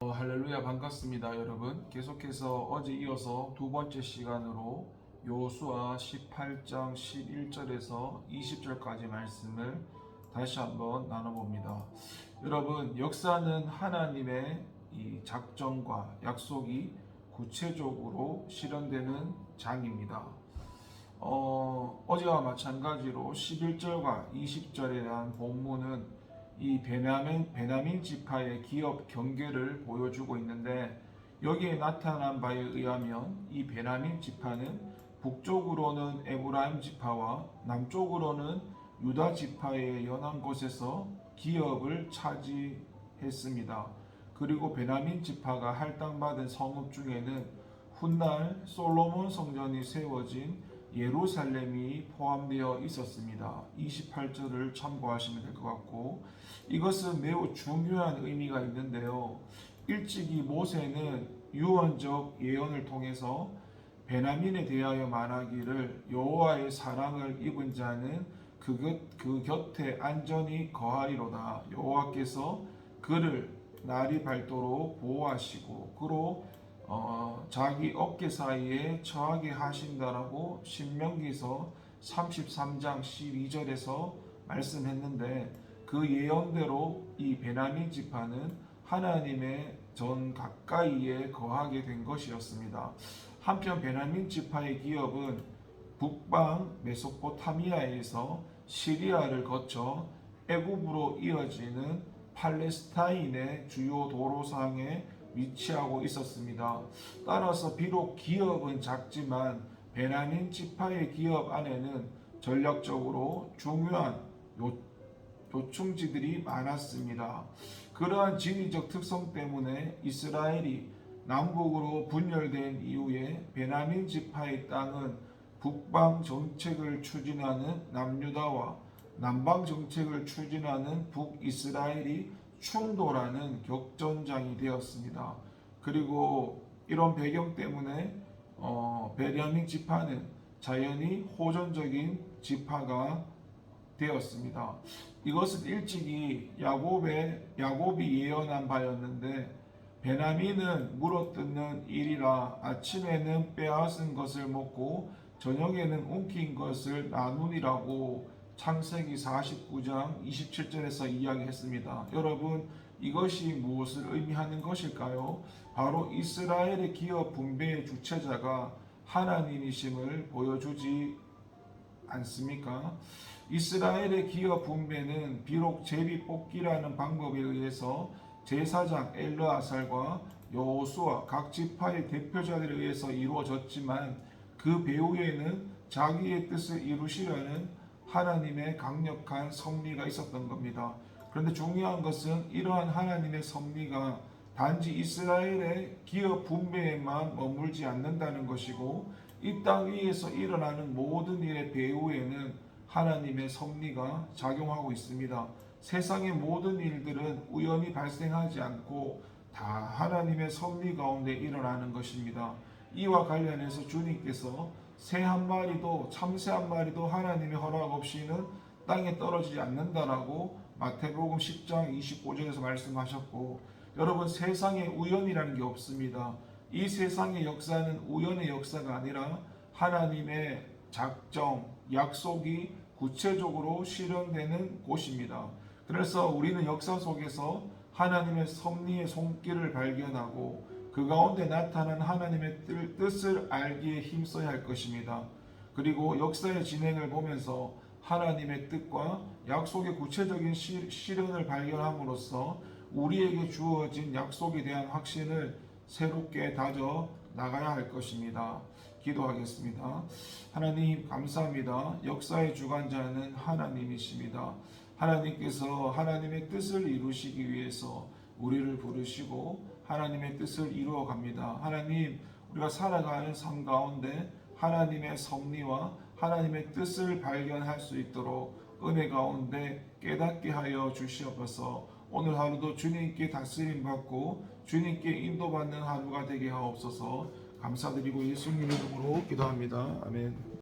할렐루야 반갑습니다 여러분. 계속해서 어제 이어서 두 번째 시간으로 요수아 18장 11절에서 20절까지 말씀을 다시 한번 나눠봅니다. 여러분, 역사는 하나님의 이 작정과 약속이 구체적으로 실현되는 장입니다. 어제와 마찬가지로 11절과 20절에 대한 본문은 이 베냐민 지파의 기업 경계를 보여주고 있는데, 여기에 나타난 바에 의하면 이 베냐민 지파는 북쪽으로는 에브라임 지파와 남쪽으로는 유다 지파의 연한 곳에서 기업을 차지했습니다. 그리고 베냐민 지파가 할당받은 성읍 중에는 훗날 솔로몬 성전이 세워진 예루살렘이 포함되어 있었습니다. 28절을 참고하시면 될 것 같고, 이것은 매우 중요한 의미가 있는데요. 일찍이 모세는 유언적 예언을 통해서 베냐민에 대하여 말하기를 여호와의 사랑을 입은 자는 그 곁에 안전히 거하리로다. 여호와께서 그를 날이 밝도록 보호하시고 그로 자기 어깨 사이에 처하게 하신다라고 신명기서 33장 12절에서 말씀했는데, 그 예언대로 이 베냐민 지파는 하나님의 전 가까이에 거하게 된 것이었습니다. 한편 베냐민 지파의 기업은 북방 메소포타미아에서 시리아를 거쳐 애굽으로 이어지는 팔레스타인의 주요 도로상에 위치하고 있었습니다. 따라서 비록 기업은 작지만 베냐민 지파의 기업 안에는 전략적으로 중요한 요충지들이 많았습니다. 그러한 지리적 특성 때문에 이스라엘이 남북으로 분열된 이후에 베냐민 지파의 땅은 북방 정책을 추진하는 남유다와 남방 정책을 추진하는 북이스라엘이 충돌하는 격전장이 되었습니다. 그리고 이런 배경 때문에 베냐민 지파는 자연히 호전적인 지파가 되었습니다. 이것은 일찍이 야곱이 예언한 바였는데, 베냐민은 물어뜯는 일이라 아침에는 빼앗은 것을 먹고 저녁에는 움킨 것을 나누니라고 창세기 49장 27절에서 이야기했습니다. 여러분, 이것이 무엇을 의미하는 것일까요? 바로 이스라엘의 기업 분배의 주체자가 하나님이심을 보여주지 않습니까? 이스라엘의 기업 분배는 비록 제비 뽑기라는 방법에 의해서 제사장 엘르아살과 여호수아 각 지파의 대표자들에 의해서 이루어졌지만, 그 배후에는 자기의 뜻을 이루시려는 하나님의 강력한 섭리가 있었던 겁니다. 그런데 중요한 것은 이러한 하나님의 섭리가 단지 이스라엘의 기업 분배에만 머물지 않는다는 것이고, 이 땅 위에서 일어나는 모든 일의 배후에는 하나님의 섭리가 작용하고 있습니다. 세상의 모든 일들은 우연히 발생하지 않고 다 하나님의 섭리 가운데 일어나는 것입니다. 이와 관련해서 주님께서 새 한 마리도, 참새 한 마리도 하나님의 허락 없이는 땅에 떨어지지 않는다라고 마태복음 10장 25절에서 말씀하셨고, 여러분, 세상에 우연이라는 게 없습니다. 이 세상의 역사는 우연의 역사가 아니라 하나님의 작정, 약속이 구체적으로 실현되는 곳입니다. 그래서 우리는 역사 속에서 하나님의 섭리의 손길을 발견하고 그 가운데 나타난 하나님의 뜻을 알기에 힘써야 할 것입니다. 그리고 역사의 진행을 보면서 하나님의 뜻과 약속의 구체적인 실현을 발견함으로써 우리에게 주어진 약속에 대한 확신을 새롭게 다져 나가야 할 것입니다. 기도하겠습니다. 하나님, 감사합니다. 역사의 주관자는 하나님이십니다. 하나님께서 하나님의 뜻을 이루시기 위해서 우리를 부르시고 하나님의 뜻을 이루어 갑니다. 하나님, 우리가 살아가는 삶 가운데 하나님의 섭리와 하나님의 뜻을 발견할 수 있도록 은혜 가운데 깨닫게 하여 주시옵소서. 오늘 하루도 주님께 다스림 받고 주님께 인도받는 하루가 되게 하옵소서. 감사드리고 예수님 이름으로 기도합니다. 아멘.